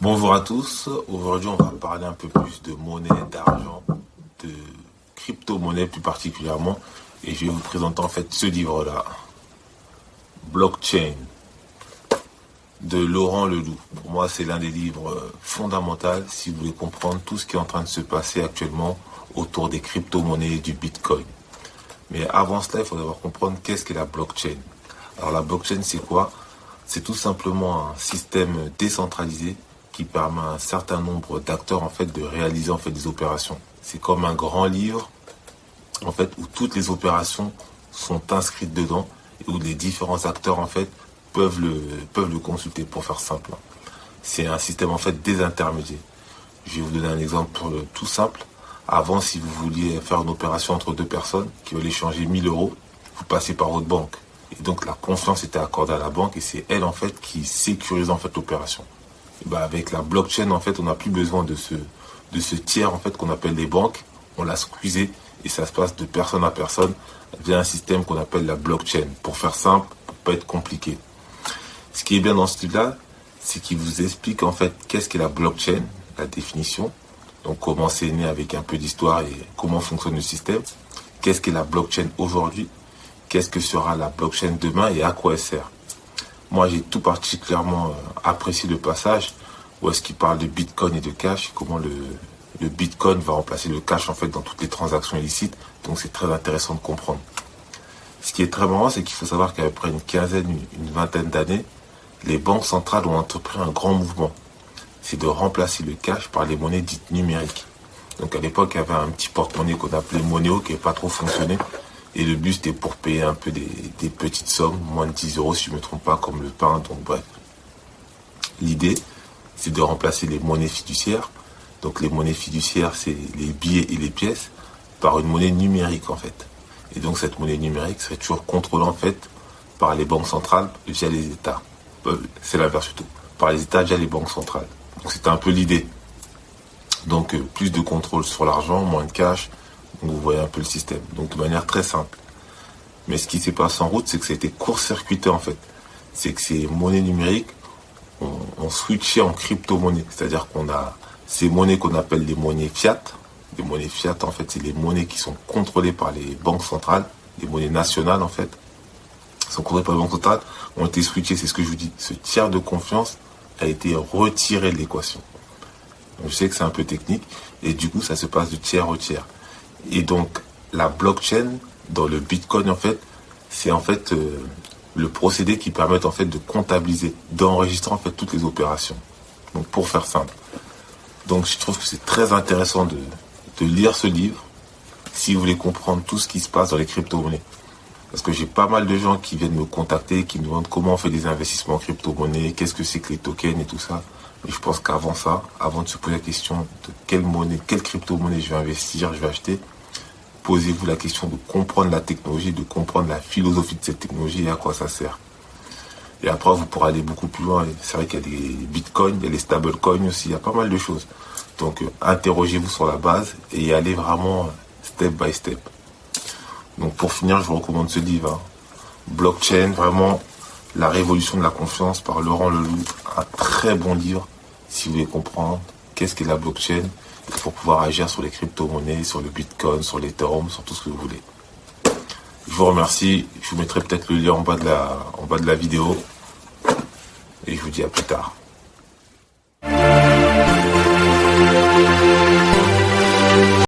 Bonjour à tous, aujourd'hui on va parler un peu plus de monnaie, d'argent, de crypto-monnaie plus particulièrement, et je vais vous présenter en fait ce livre-là, Blockchain, de Laurent Leloup. Pour moi c'est l'un des livres fondamentaux si vous voulez comprendre tout ce qui est en train de se passer actuellement autour des crypto-monnaies et du Bitcoin. Mais avant cela, il faut d'abord comprendre qu'est-ce qu'est la blockchain. Alors la blockchain c'est quoi? C'est tout simplement un système décentralisé qui permet à un certain nombre d'acteurs en fait de réaliser en fait des opérations. C'est comme un grand livre en fait où toutes les opérations sont inscrites dedans et où les différents acteurs en fait peuvent le consulter pour faire simple. C'est un système en fait désintermédié. Je vais vous donner un exemple tout simple. Avant, si vous vouliez faire une opération entre deux personnes qui veulent échanger 1000 euros, vous passez par votre banque. Et donc la confiance était accordée à la banque et c'est elle en fait qui sécurise en fait l'opération. Et ben avec la blockchain en fait on n'a plus besoin de ce tiers en fait qu'on appelle les banques. On l'a squeezé et ça se passe de personne à personne via un système qu'on appelle la blockchain. Pour faire simple, pour pas être compliqué. Ce qui est bien dans ce livre-là, c'est qu'il vous explique en fait qu'est-ce qu'est la blockchain, la définition. Donc comment c'est né avec un peu d'histoire et comment fonctionne le système. Qu'est-ce qu'est la blockchain aujourd'hui? Qu'est-ce que sera la blockchain demain et à quoi elle sert? Moi, j'ai tout particulièrement apprécié le passage où est-ce qu'il parle de Bitcoin et de cash, comment le Bitcoin va remplacer le cash en fait dans toutes les transactions illicites. Donc c'est très intéressant de comprendre. Ce qui est très marrant, c'est qu'il faut savoir qu'à peu près une quinzaine, une vingtaine d'années, les banques centrales ont entrepris un grand mouvement. C'est de remplacer le cash par les monnaies dites numériques. Donc à l'époque, il y avait un petit porte-monnaie qu'on appelait Monéo qui n'avait pas trop fonctionné. Et le but c'était pour payer un peu des petites sommes, moins de 10 euros si je ne me trompe pas, comme le pain. Donc bref. L'idée, c'est de remplacer les monnaies fiduciaires. Donc les monnaies fiduciaires, c'est les billets et les pièces, par une monnaie numérique en fait. Et donc cette monnaie numérique serait toujours contrôlée en fait par les banques centrales via les États. C'est l'inverse plutôt. Par les États via les banques centrales. Donc c'était un peu l'idée. Donc plus de contrôle sur l'argent, moins de cash. Donc vous voyez un peu le système. Donc de manière très simple. Mais ce qui s'est passé en route, c'est que ça a été court-circuité en fait. C'est que ces monnaies numériques ont switché en crypto-monnaie. C'est-à-dire qu'on a ces monnaies qu'on appelle les monnaies fiat. Les monnaies fiat, en fait, c'est les monnaies qui sont contrôlées par les banques centrales. Les monnaies nationales, en fait, sont contrôlées par les banques centrales, ont été switchées. C'est ce que je vous dis. Ce tiers de confiance a été retiré de l'équation. Donc, je sais que c'est un peu technique. Et du coup, ça se passe de tiers au tiers. Et donc, la blockchain, dans le Bitcoin, en fait, c'est en fait le procédé qui permet en fait de comptabiliser, d'enregistrer en fait toutes les opérations. Donc, pour faire simple. Donc, je trouve que c'est très intéressant de lire ce livre si vous voulez comprendre tout ce qui se passe dans les crypto-monnaies. Parce que j'ai pas mal de gens qui viennent me contacter, qui me demandent comment on fait des investissements en crypto-monnaies, qu'est-ce que c'est que les tokens et tout ça. Et je pense qu'avant ça, avant de se poser la question de quelle monnaie, quelle crypto-monnaie je vais investir, je vais acheter, posez-vous la question de comprendre la technologie, de comprendre la philosophie de cette technologie et à quoi ça sert. Et après, vous pourrez aller beaucoup plus loin. C'est vrai qu'il y a des bitcoins, il y a les stablecoins aussi, il y a pas mal de choses. Donc, interrogez-vous sur la base et allez vraiment step by step. Donc, pour finir, je vous recommande ce livre. Blockchain, vraiment, la révolution de la confiance par Laurent Leloup. Un très bon livre si vous voulez comprendre qu'est-ce qu'est la blockchain pour pouvoir agir sur les crypto-monnaies, sur le bitcoin, sur l'Ethereum, sur tout ce que vous voulez. Je vous remercie. Je vous mettrai peut-être le lien en bas de la vidéo. Et je vous dis à plus tard.